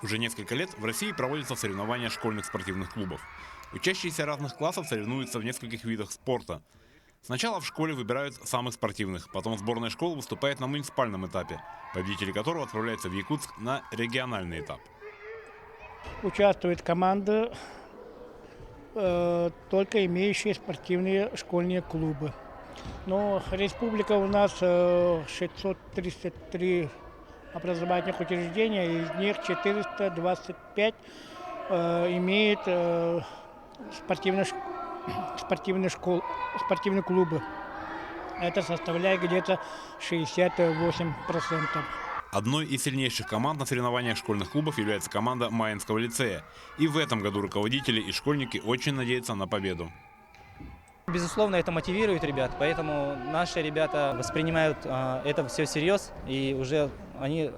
Уже несколько лет в России проводятся соревнования школьных спортивных клубов. Учащиеся разных классов соревнуются в нескольких видах спорта. Сначала в школе выбирают самых спортивных, потом сборная школ выступает на муниципальном этапе, победители которого отправляются в Якутск на региональный этап. Участвует команда, только имеющие спортивные школьные клубы. Но республика у нас 633 образовательных учреждения, из них 425 имеет спортивные клубы. Это составляет где-то 68%. Одной из сильнейших команд на соревнованиях школьных клубов является команда Маинского лицея. И в этом году руководители и школьники очень надеются на победу. Безусловно, это мотивирует ребят, поэтому наши ребята воспринимают это все всерьез, и уже они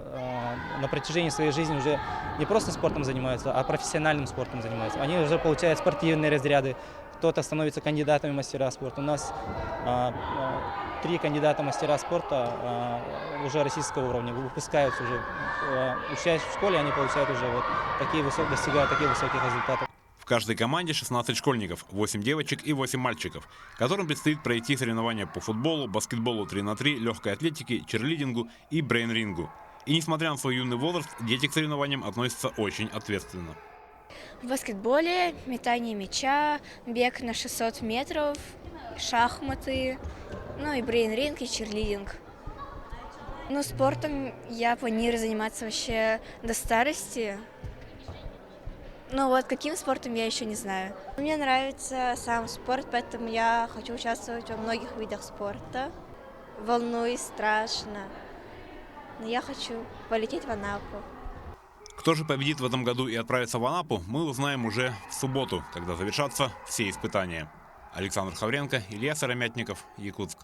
на протяжении своей жизни уже не просто спортом занимаются, а профессиональным спортом занимаются. Они уже получают спортивные разряды, кто-то становится кандидатами в мастера спорта. У нас 3 кандидата мастера спорта уже российского уровня выпускаются уже, учась в школе, они получают уже достигают таких высоких результатов. В каждой команде 16 школьников, 8 девочек и 8 мальчиков, которым предстоит пройти соревнования по футболу, баскетболу 3х3, легкой атлетике, черлидингу и брейн-рингу. И несмотря на свой юный возраст, дети к соревнованиям относятся очень ответственно. В баскетболе метание мяча, бег на 600 метров, шахматы, и брейн-ринг, и черлидинг. Спортом я планирую заниматься вообще до старости. Каким спортом я еще не знаю. Мне нравится сам спорт, поэтому я хочу участвовать во многих видах спорта. Волнуюсь, страшно. Но я хочу полететь в Анапу. Кто же победит в этом году и отправится в Анапу, мы узнаем уже в субботу, когда завершатся все испытания. Александр Хавренко, Илья Сыромятников, Якутск.